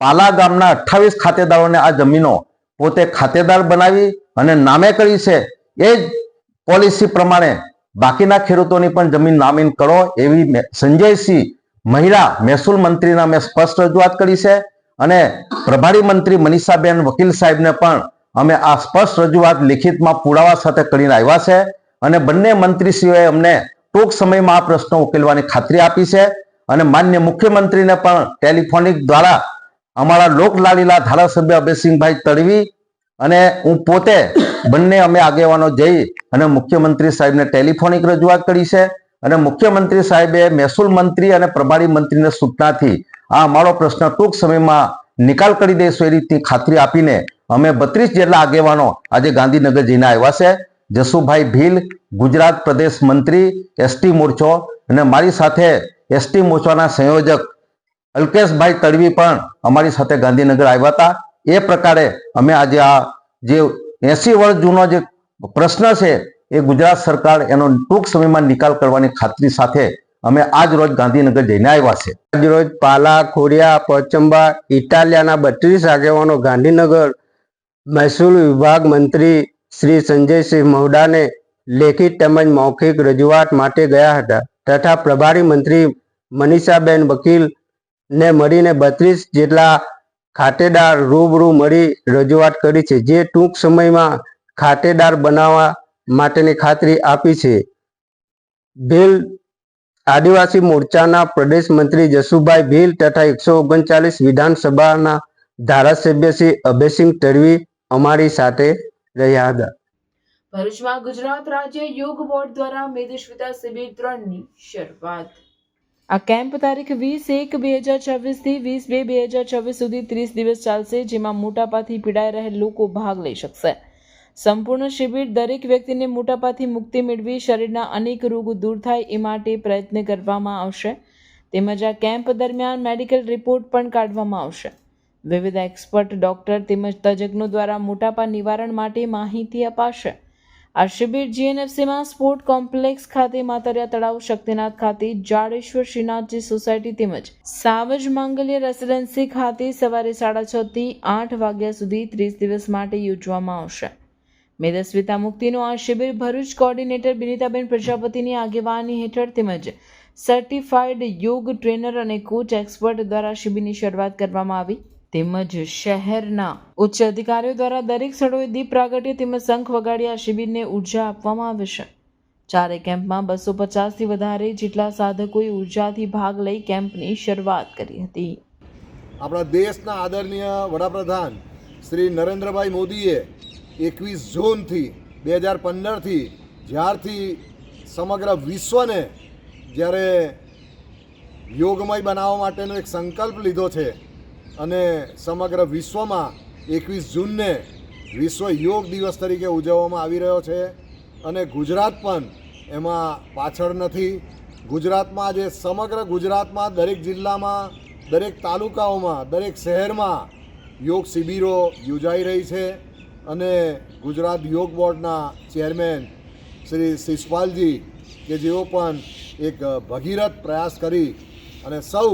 પાલા ગામના 28 ખાતેદારોને આ જમીનો પોતે ખાતેદાર બનાવી અને નામે કરી છે. એ જ પોલિસી પ્રમાણે બાકીના ખેડૂતોની પણ જમીન નામીન કરો એવી સંજયસિંહ મહિલા મહેસૂલ મંત્રીના મેં સ્પષ્ટ રજૂઆત કરી છે અને પ્રભારી મંત્રી મનીષાબેન વકીલ સાહેબને પણ અમે આ સ્પષ્ટ રજૂઆત લિખિતમાં પુરાવા સાથે કરીને આવ્યા છે અને બંને મંત્રીશ્રીઓએ અમને ટૂંક સમયમાં આ પ્રશ્નો ઉકેલવાની ખાતરી આપી છે અને માન્ય મુખ્યમંત્રીને પણ ટેલિફોનિક દ્વારા અમારા લોકલાડીલા ધારાસભ્ય અભયસિંહભાઈ તડવી અને હું પોતે બંને અમે આગેવાનો જઈ અને મુખ્યમંત્રી સાહેબને ટેલિફોનિક રજૂઆત કરી છે અને મુખ્યમંત્રી સાહેબે મહેસૂલ મંત્રી અને પ્રભારી મંત્રીને સૂચનાથી આ અમારો પ્રશ્ન ટૂંક સમયમાં નિકાલ કરી દઈશું એ રીતની ખાતરી આપીને અમે 32 જેટલા આગેવાનો આજે ગાંધીનગર જઈને આવ્યા છે. જશુભાઈ ભીલ, ગુજરાત પ્રદેશ મંત્રી એસટી મોરચો અને મારી સાથે એસટી મોરચાના સંયોજક અલ્કેશભાઈ તડવી પણ અમારી સાથે ગાંધીનગર આવ્યા હતા. એ પ્રકારે અમે આજે આ જે 80 વર્ષ જૂનો જે પ્રશ્ન છે એ ગુજરાત સરકાર એનો ટૂંક સમયમાં નિકાલ કરવાની ખાતરી સાથે અમે આજ રોજ ગાંધીનગર જઈને આવ્યા છે. આજ રોજ પાલા, ખોડિયા, પોચંબા, ઇટાલિયાના 32 આગેવાનો ગાંધીનગર મહેસૂલ વિભાગ મંત્રી શ્રી સંજયસિંહ મહુડાને લેખિત તેમજ મૌખિક રજૂઆત માટે ગયા હતા તથા પ્રભારી મંત્રી મનીષાબેન વકીલ ને મળીને 32 જેટલા ખાતેદાર રૂબરૂ મળી રજૂઆત કરી છે, જે ટૂંક સમયમાં ખાતેદાર બનાવવા માટેની ખાતરી આપી છે. ભીલ આદિવાસી મોરચાના પ્રદેશ મંત્રી જશુભાઈ ભીલ તથા 139 વિધાનસભાના ધારાસભ્ય શ્રી અભયસિંહ તડવી અમારી સાથે રહ્યા હતા. ભરૂચમાં ગુજરાત રાજ્ય યોગ બોર્ડ દ્વારા મેદસ્વીતા શિબિર 3ની શરૂઆત. આ કેમ્પ તારીખ 20/1/2024 થી 20/2/2024 સુધી 30 દિવસ ચાલશે, જેમાં મોટાપાથી પીડાઈ રહેલ લોકો ભાગ લઈ શકશે. સંપૂર્ણ શિબિર દરેક વ્યક્તિને મોટાપાથી મુક્તિ મેળવી શરીરના અનેક રોગો દૂર થાય એ માટે પ્રયત્ન કરવામાં આવશે. તેમજ આ કેમ્પ દરમિયાન મેડિકલ રિપોર્ટ પણ કાઢવામાં આવશે. વિવિધ એક્સપર્ટ ડોક્ટર તેમજ તજજ્ઞો દ્વારા મોટાપા નિવારણ માટે માહિતી અપાશે. આ શિબિર જીએનએફસીમાં સ્પોર્ટ કોમ્પ્લેક્સ ખાતે, માતરિયા તળાવ, શક્તિનાથ ખાતે, જાડેશ્વર શ્રીનાથજી સોસાયટી તેમજ સાવજ માંગલ્ય રેસિડેન્સી ખાતે સવારે 6:30 થી 8 વાગ્યા સુધી 30 દિવસ માટે યોજવામાં આવશે. મેદસ્વીતા મુક્તિનો આ શિબિર ભરૂચ કોર્ડિનેટર બિનિતાબેન પ્રજાપતિની આગેવાની હેઠળ તેમજ સર્ટિફાઈડ યોગ ટ્રેનર અને કોચ એક્સપર્ટ દ્વારા શિબિરની શરૂઆત કરવામાં આવી. તેમજ શહેરના ઉચ્ચ અધિકારીઓ દ્વારા દરેક સ્થળોએ દીપ પ્રાગટ્ય તેમજ શંખ વગાડી આ શિબિરને ઉર્જા આપવામાં આવે છે. ચારે કેમ્પમાં 250થી વધારે જેટલા સાધકોએ ઉર્જાથી ભાગ લઈ કેમ્પની શરૂઆત કરી હતી. આપણા દેશના આદરણીય વડાપ્રધાન શ્રી નરેન્દ્રભાઈ મોદીએ 21 જૂનથી 2015થી જ્યારથી સમગ્ર વિશ્વને જ્યારે યોગમય બનાવવા માટેનો એક સંકલ્પ લીધો છે અને સમગ્ર વિશ્વમાં 21 જૂનને વિશ્વ યોગ દિવસ તરીકે ઉજવવામાં આવી રહ્યો છે અને ગુજરાત પણ એમાં પાછળ નથી. ગુજરાતમાં આજે સમગ્ર ગુજરાતમાં દરેક જિલ્લામાં, દરેક તાલુકાઓમાં, દરેક શહેરમાં યોગ શિબિરો યોજાઈ રહી છે અને ગુજરાત યોગ બોર્ડના ચેરમેન શ્રી શિષપાલજી કે જેઓ પણ એક ભગીરથ પ્રયાસ કરી અને સૌ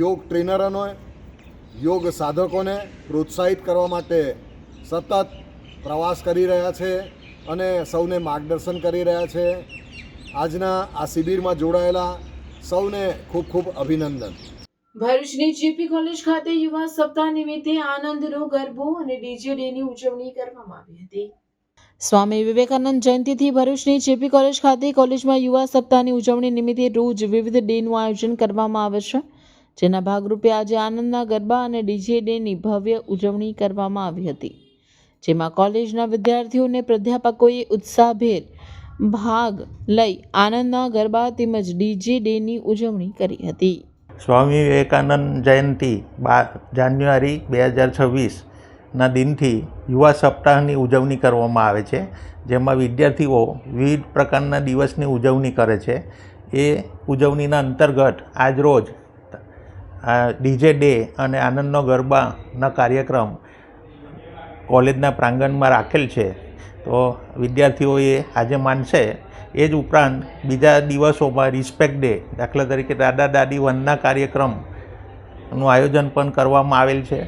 યોગ ટ્રેનરોને, યોગ સાધકોને પ્રોત્સાહિત કરવા માટે સતત પ્રવાસ કરી રહ્યા છે અને સૌને માર્ગદર્શન કરી રહ્યા છે. આજના આ શિબિરમાં જોડાયેલા સૌને ખૂબ ખૂબ અભિનંદન. ભરૂચની જેપી કોલેજ ખાતે યુવા સપ્તાહ નિમિત્તે આનંદનો ગરબો અને ડીજે ડેની ઉજવણી કરવામાં આવી હતી. સ્વામી વિવેકાનંદ જયંતિથી ભરૂચની જેપી કોલેજ ખાતે કોલેજમાં યુવા સપ્તાહની ઉજવણી નિમિત્તે રોજ વિવિધ ડેનું આયોજન કરવામાં આવે છે, જેના ભાગરૂપે આજે આનંદના ગરબા અને ડીજે ડેની ભવ્ય ઉજવણી કરવામાં આવી હતી, જેમાં કોલેજના વિદ્યાર્થીઓ અને પ્રાધ્યાપકોએ ઉત્સાહભેર ભાગ લઈ આનંદના ગરબા તેમજ ડીજે ડેની ઉજવણી કરી હતી. સ્વામી વિવેકાનંદ જયંતિ 12 જાન્યુઆરી 2026ના દિનથી યુવા સપ્તાહની ઉજવણી કરવામાં આવે છે, જેમાં વિદ્યાર્થીઓ વિવિધ પ્રકારના દિવસની ઉજવણી કરે છે. એ ઉજવણીના અંતર્ગત આજરોજ ડીજે ડે અને આનંદનો ગરબાના કાર્યક્રમ કોલેજના પ્રાંગણમાં રાખેલ છે. તો વિદ્યાર્થીઓએ આજે માનશે. એ જ ઉપરાંત બીજા દિવસોમાં રિસ્પેક્ટ ડે, દાખલા તરીકે દાદા દાદી વંદના કાર્યક્રમનું આયોજન પણ કરવામાં આવેલ છે.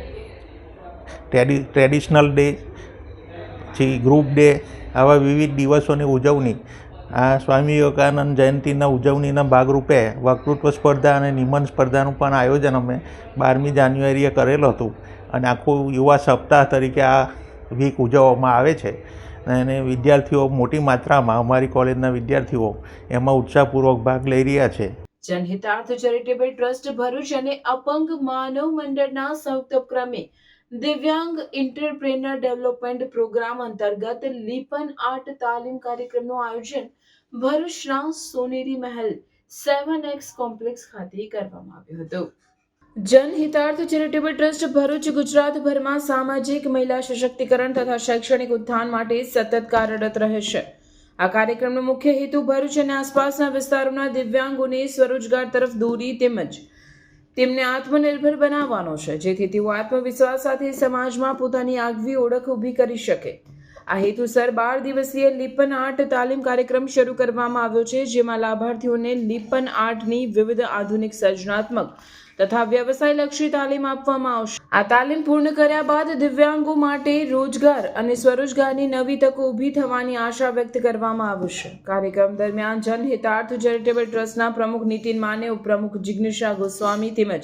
ટ્રેડિશનલ ડે, પછી ગ્રુપ ડે, આવા વિવિધ દિવસોની ઉજવણી આ સ્વામી વિવેકાનંદ જયંતિના ઉજવણીના ભાગરૂપે વક્તૃત્વ સ્પર્ધા અને નિબંધ સ્પર્ધાનું પણ આયોજન અમે 12મી જાન્યુઆરીએ કરેલું હતું અને આખું યુવા સપ્તાહ તરીકે આ વીક ઉજવવામાં આવે છે અને વિદ્યાર્થીઓ મોટી માત્રામાં, અમારી કોલેજના વિદ્યાર્થીઓ એમાં ઉત્સાહપૂર્વક ભાગ લઈ રહ્યા છે. જનહિતાર્થ ચેરિટેબલ ટ્રસ્ટ ભરૂચ અને અપંગ માનવ મંડળના સંયુક્ત ઉપક્રમે દિવ્યાંગ એન્ટરપ્રેન્યોર ડેવલપમેન્ટ પ્રોગ્રામ અંતર્ગત લીપન આર્ટ તાલીમ કાર્યક્રમનું આયોજન ભરૂચના સોનેરી મહેલ 7X કોમ્પ્લેક્સ ખાતે કરવામાં આવ્યું હતું. જનહિતાર્થ ચેરિટેબલ ટ્રસ્ટ ભરૂચ ગુજરાતભરમાં સામાજિક, મહિલા સશક્તિકરણ તથા શૈક્ષણિક ઉત્થાન માટે સતત કાર્યરત રહે છે. આ કાર્યક્રમનો મુખ્ય હેતુ ભરૂચ અને આસપાસના વિસ્તારોના દિવ્યાંગોને સ્વરોજગાર તરફ દોરી તેમજ તેમને આત્મનિર્ભર બનાવવાનો છે, જેથી તેઓ આત્મવિશ્વાસ સાથે સમાજમાં પોતાની આગવી ઓળખ ઊભી કરી શકે. આ હેતુસર 12 દિવસીય લીપન આર્ટ તાલીમ કાર્યક્રમ શરૂ કરવામાં આવ્યો છે, જેમાં લાભાર્થીઓને લીપન આર્ટની વિવિધ આધુનિક, સર્જનાત્મક તથા વ્યવસાયલક્ષી તાલીમ આપવામાં આવશે. આ તાલીમ પૂર્ણ કર્યા બાદ દિવ્યાંગો માટે રોજગાર અને સ્વરોજગારની નવી તકો ઊભી થવાની આશા વ્યક્ત કરવામાં આવશે. કાર્યક્રમ દરમિયાન જનહિતાર્થ ચેરિટેબલ ટ્રસ્ટના પ્રમુખ નીતિન માને, ઉપપ્રમુખ જિગ્નેશા ગોસ્વામી તેમજ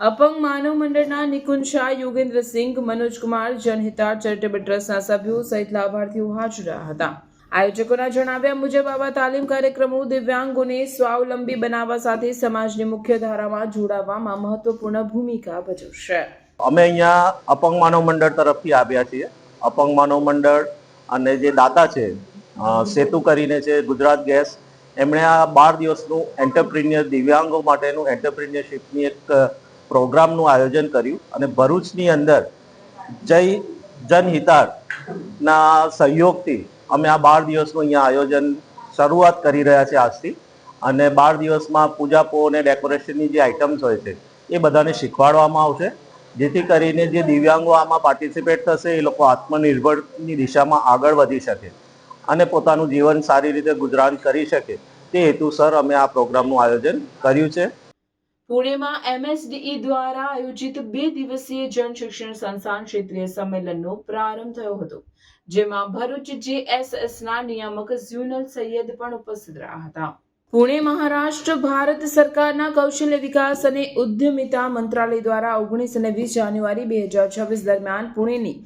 અપંગ માનવ મંડળના નિકુંજ શાહ, યોગેન્દ્રસિંહ, મનોજકુમાર, જનહિતાર્થ ચેરિટેબલ ટ્રસ્ટના સભ્યો સહિત લાભાર્થીઓ હાજર રહ્યા હતા. આયોજકોના જણાવ્યા મુજબ આવા તાલીમ કાર્યક્રમો દિવ્યાંગોને સ્વાવલંબી બનાવવા સાથે સમાજની મુખ્ય ધારામાં જોડાવામાં મહત્વપૂર્ણ ભૂમિકા ભજવશે. અમે અહીંયા અપંગ માનવ મંડળ તરફથી આવ્યા છીએ. અપંગ માનવ મંડળ અને જે દાતા છે સેતુ કરીને છે, ગુજરાત ગેસ, એમણે આ 12 દિવસનું એન્ટરપ્રિન્યોર, દિવ્યાંગો માટેનું એન્ટરપ્રિન્યોરશિપની એક પ્રોગ્રામનું આયોજન કર્યું અને ભરૂચની અંદર જનહિતાર્થના સહયોગથી અમે આ 12 દિવસનું અહીંયા આયોજન શરૂઆત કરી રહ્યા છે આજથી. અને 12 દિવસમાં પૂજાપો અને ડેકોરેશનની જે આઇટમ્સ હોય છે એ બધાને શીખવાડવામાં આવશે, જેથી કરીને જે દિવ્યાંગો આમાં પાર્ટિસિપેટ થશે એ લોકો આત્મનિર્ભરની દિશામાં આગળ વધી શકે અને પોતાનું જીવન સારી રીતે ગુજરાન કરી શકે. તે હેતુસર અમે આ પ્રોગ્રામનું આયોજન કર્યું છે. પુણેમાં MSDE દ્વારા આયોજિત 2 દિવસીય જન શિક્ષણ સંસ્થાન ક્ષેત્રીય સંમેલનનો પ્રારંભ થયો હતો, જેમાં ભરૂચ JSSના નિયામક ઝ્યુનલ સૈયદ પણ ઉપસ્થિત રહ્યા હતા. પુણે, મહારાષ્ટ્ર, ભારત સરકારના કૌશલ્ય વિકાસ અને ઉદ્યમિતા મંત્રાલય દ્વારા 19 અને 20 જાન્યુઆરી 2026 દરમિયાન પુણેની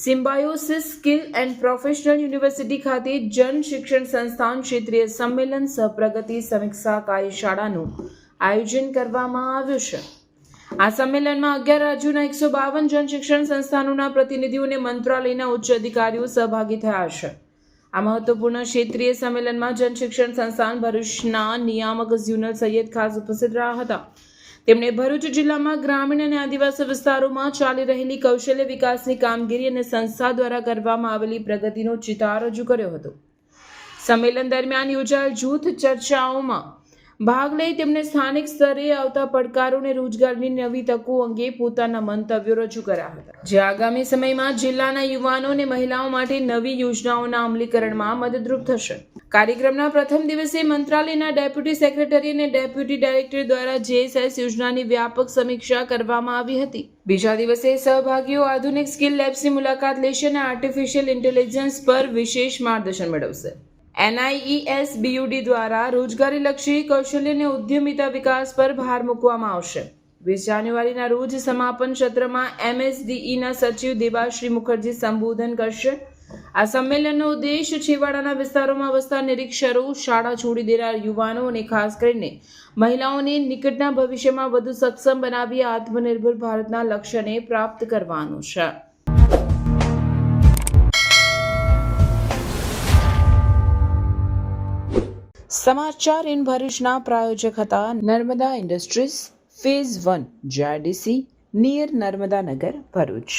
Symbiosis skill and professional university ખાતે જન શિક્ષણ સંસ્થાન ક્ષેત્રીય સંમેલન સહપ્રગતિ સમીક્ષા કાર્યશાળાનું આયોજન કરવામાં આવ્યું છે. આ સંમેલનમાં 11 રાજ્યોના 152 જન શિક્ષણ સંસ્થાનોના પ્રતિનિધિઓ અને મંત્રાલયના ઉચ્ચ અધિકારીઓ સહભાગી થયા છે. આ મહત્વપૂર્ણ ક્ષેત્રીય સંમેલનમાં જન શિક્ષણ સંસ્થાન ભરૂચના નિયામક ઝ્યુનલ સૈયદ ખાસ ઉપસ્થિત રહ્યા હતા. તેમણે ભરૂચ જિલ્લામાં ગ્રામીણ અને આદિવાસી વિસ્તારોમાં ચાલી રહેલી કૌશલ્ય વિકાસની કામગીરી અને સંસ્થા દ્વારા કરવામાં આવેલી પ્રગતિનો ચિતાર રજૂ કર્યો હતો. સંમેલન દરમિયાન યોજાયેલ જૂથ ચર્ચાઓમાં ભાગ લઈ તેમણે સ્થાનિક સ્તરે આવતા પડકારો અને રોજગારની નવી તકો અંગે પોતાના મંતવ્યો રજૂ કર્યા હતા, જે આગામી સમયમાં જિલ્લાના યુવાનો અને મહિલાઓ માટે નવી યોજનાઓના અમલીકરણમાં મદદરૂપ થશે. કાર્યક્રમના પ્રથમ દિવસે મંત્રાલયના ડેપ્યુટી સેક્રેટરી અને ડેપ્યુટી ડાયરેક્ટર દ્વારા JSS યોજનાની વ્યાપક સમીક્ષા કરવામાં આવી હતી. બીજા દિવસે સહભાગીઓ આધુનિક સ્કિલ લેબ્સની મુલાકાત લેશે અને આર્ટિફિશિયલ ઇન્ટેલિજન્સ પર વિશેષ માર્ગદર્શન મેળવશે. NIES BUD દ્વારા રોજગારીલક્ષી કૌશલ્ય અને ઉદ્યમિતા વિકાસ પર ભાર મૂકવામાં આવશે. 20 જાન્યુઆરીના રોજ સમાપન સત્રમાં MSDEના સચિવ દેવાશ્રી મુખર્જી સંબોધન કરશે. આ સંમેલનનો ઉદ્દેશ છેવાડાના વિસ્તારોમાં વસતા નિરીક્ષરો, શાળા છોડી દેનાર યુવાનો અને ખાસ કરીને મહિલાઓને નિકટના ભવિષ્યમાં વધુ સક્ષમ બનાવી આત્મનિર્ભર ભારતના લક્ષ્યને પ્રાપ્ત કરવાનું છે. સમાચાર ઇન ભરૂચના પ્રાયોજક હતા Narmada industries phase 1 JDC near Narmada Nagar Bharuch.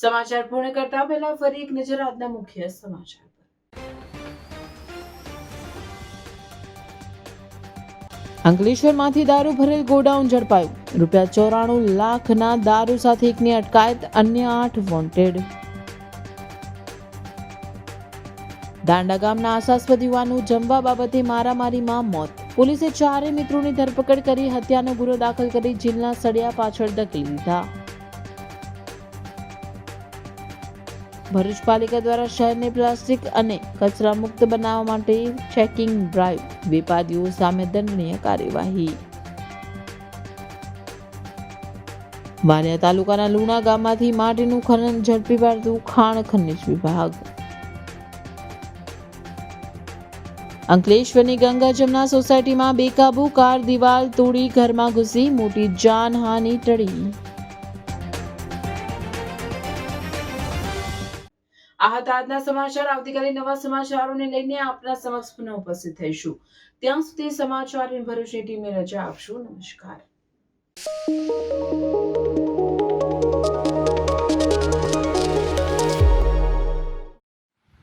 સમાચાર પૂર્ણ કરતા પહેલા ફરી એક નજર આજના મુખ્ય સમાચાર પર. અંકલેશ્વરમાંથી દારૂ ભરેલ ગોડાઉન ઝડપાયું. ₹94 લાખના દારૂ સાથે એકની અટકાયત, અન્ય 8 વોન્ટેડ. દાંડા ગામના આશાસ્પદ યુવાનનું જમવા બાબતે મારામારીમાં મોત. પોલીસે 4 મિત્રોની ધરપકડ કરી હત્યાનો ગુનો દાખલ કરી જેલના સળિયા પાછળ ધકેલી દીધા. ભરૂચ પાલિકા દ્વારા શહેરને પ્લાસ્ટિક અને કચરા મુક્ત બનાવવા માટે ચેકિંગ ડ્રાઈવ. વેપારીઓ સામે દંડનીય કાર્યવાહી. વાલિયા તાલુકાના લુણા ગામમાંથી માટીનું ખનન ઝડપી પાડતું ખાણ ખનિજ વિભાગ. અંકલેશ્વરની ગંગા જમના સોસાયટીમાં બેકાબુ કાર દિવાલ તોડી ઘરમાં ઘૂસી, મોટી જાનહાનિ ટળી. આ હતા આજના સમાચાર. આવતીકાલે નવા સમાચારોને લઈને આપના સમક્ષ પુનઃ ઉપસ્થિત થઈશું. ત્યાં સુધી સમાચાર ભરૂચની ટીમને રજા આપશું. નમસ્કાર.